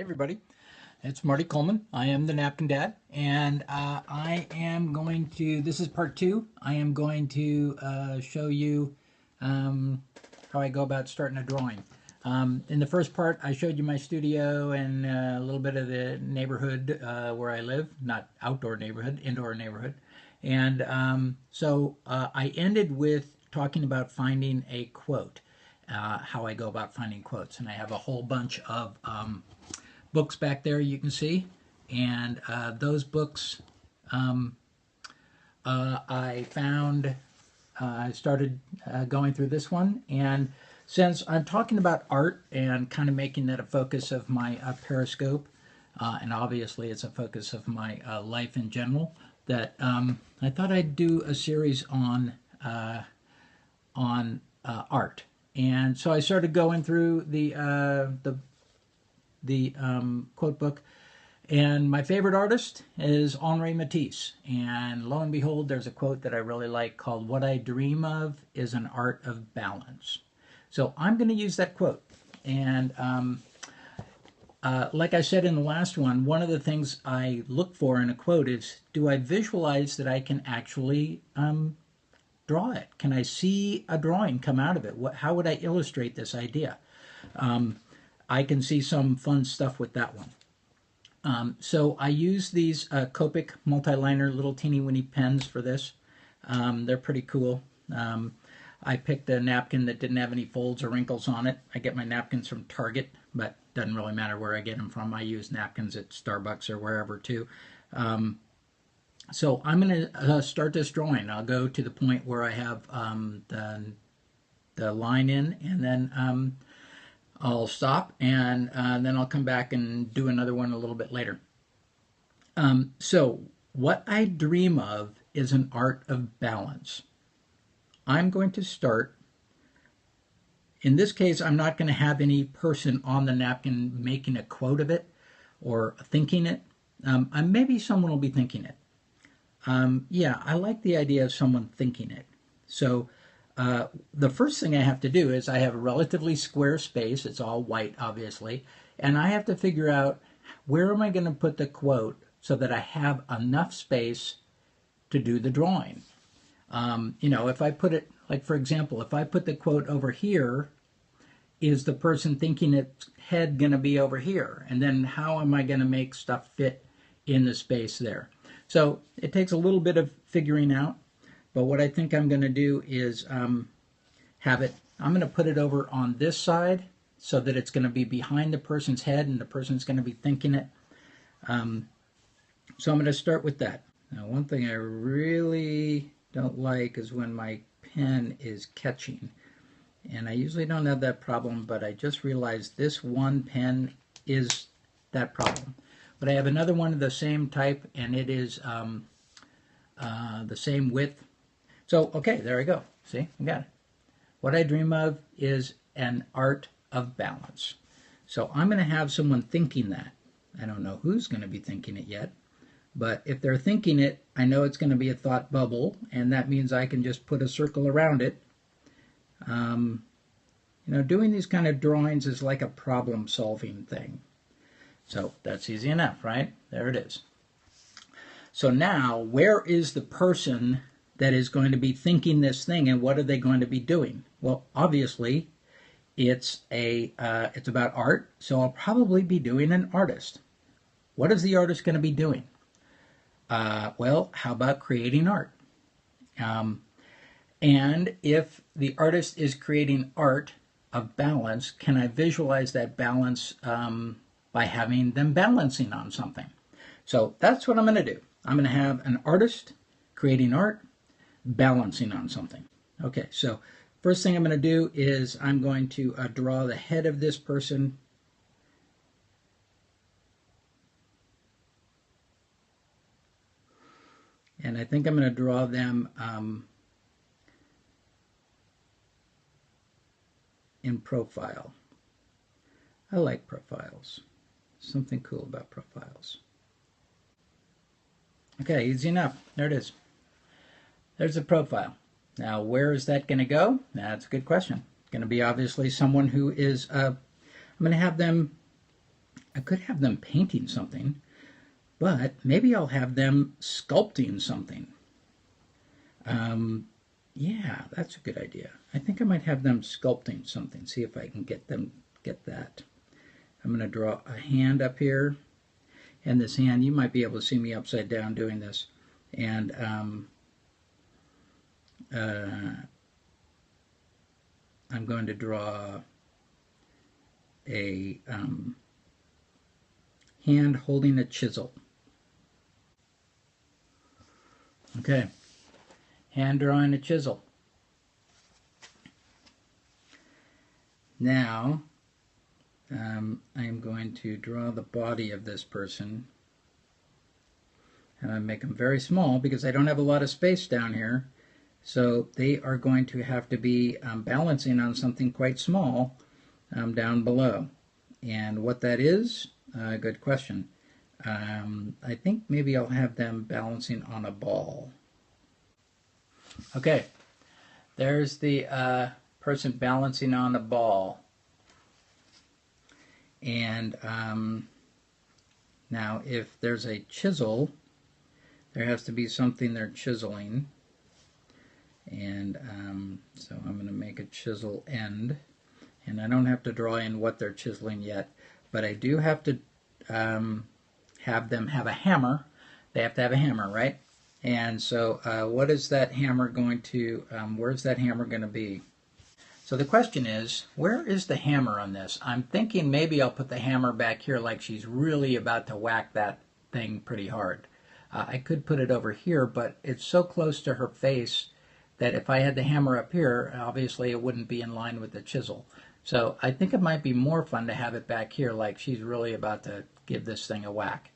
Everybody, it's Marty Coleman. I am the Napkin Dad, and I am going to, this is part two. I am going to show you how I go about starting a drawing. In the first part, I showed you my studio and a little bit of the neighborhood where I live, not outdoor neighborhood, indoor neighborhood. And so I ended with talking about finding a quote, how I go about finding quotes. And I have a whole bunch of books back there you can see, and those books I found. I started going through this one, and since I'm talking about art and kind of making that a focus of my Periscope, and obviously it's a focus of my life in general, that I thought I'd do a series on art. And so I started going through the quote book, and my favorite artist is Henri Matisse. And lo and behold, there's a quote that I really like called, "What I dream of is an art of balance." So I'm going to use that quote. And like I said in the last one of the things I look for in a quote is, do I visualize that I can actually draw it? Can I see a drawing come out of it? How would I illustrate this idea? I can see some fun stuff with that one. So I use these Copic multi-liner little teeny weeny pens for this. They're pretty cool. I picked a napkin that didn't have any folds or wrinkles on it. I get my napkins from Target, but doesn't really matter where I get them from. I use napkins at Starbucks or wherever too. So I'm going to start this drawing. I'll go to the point where I have the line in, and then I'll stop, and then I'll come back and do another one a little bit later. So what I dream of is an art of balance. I'm going to start, in this case, I'm not going to have any person on the napkin making a quote of it or thinking it. Maybe someone will be thinking it. Yeah, I like the idea of someone thinking it. So the first thing I have to do is I have a relatively square space. It's all white, obviously. And I have to figure out, where am I going to put the quote so that I have enough space to do the drawing? If I put it, like for example, if I put the quote over here, is the person thinking its head going to be over here? And then how am I going to make stuff fit in the space there? So it takes a little bit of figuring out. But what I think I'm going to do is I'm going to put it over on this side so that it's going to be behind the person's head and the person's going to be thinking it. So I'm going to start with that. Now, one thing I really don't like is when my pen is catching. And I usually don't have that problem, but I just realized this one pen is that problem. But I have another one of the same type, and it is the same width. So, okay, there I go. See, I got it. What I dream of is an art of balance. So I'm going to have someone thinking that. I don't know who's going to be thinking it yet, but if they're thinking it, I know it's going to be a thought bubble, and that means I can just put a circle around it. Doing these kind of drawings is like a problem-solving thing. So that's easy enough, right? There it is. So now, where is the person that is going to be thinking this thing, and what are they going to be doing? Well, obviously, it's about art, so I'll probably be doing an artist. What is the artist going to be doing? Well, how about creating art? And if the artist is creating art of balance, can I visualize that balance by having them balancing on something? So that's what I'm going to do. I'm going to have an artist creating art, balancing on something. Okay, so first thing I'm going to do is I'm going to draw the head of this person. And I think I'm going to draw them in profile. I like profiles. Something cool about profiles. Okay, easy enough. There it is. There's the profile. Now, where is that going to go? That's a good question. It's going to be obviously someone who is, I'm going to have them I could have them painting something, but maybe I'll have them sculpting something. Yeah, that's a good idea. I think I might have them sculpting something. See if I can get that. I'm going to draw a hand up here, and this hand, you might be able to see me upside down doing this. And I'm going to draw a hand holding a chisel. Okay, hand drawing a chisel. Now, I'm going to draw the body of this person. And I make them very small because I don't have a lot of space down here. So they are going to have to be balancing on something quite small down below. And what that is, good question. I think maybe I'll have them balancing on a ball. Okay, there's the person balancing on a ball. And now if there's a chisel, there has to be something they're chiseling. And so I'm going to make a chisel end. And I don't have to draw in what they're chiseling yet, but I do have to have them have a hammer. They have to have a hammer, right? And so what is that hammer going to, where's that hammer going to be? So the question is, where is the hammer on this? I'm thinking maybe I'll put the hammer back here like she's really about to whack that thing pretty hard. I could put it over here, but it's so close to her face that if I had the hammer up here, obviously it wouldn't be in line with the chisel. So I think it might be more fun to have it back here like she's really about to give this thing a whack.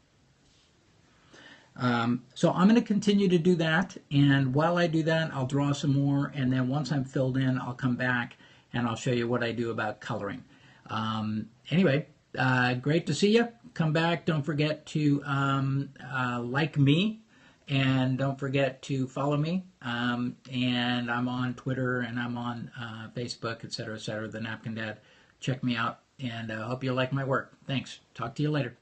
So I'm going to continue to do that, and while I do that, I'll draw some more, and then once I'm filled in, I'll come back and I'll show you what I do about coloring. Anyway, great to see you. Come back. Don't forget to like me, and don't forget to follow me. And I'm on Twitter, and I'm on Facebook, etc., the NapkinDad. Check me out, and I hope you like my work. Thanks. Talk to you later.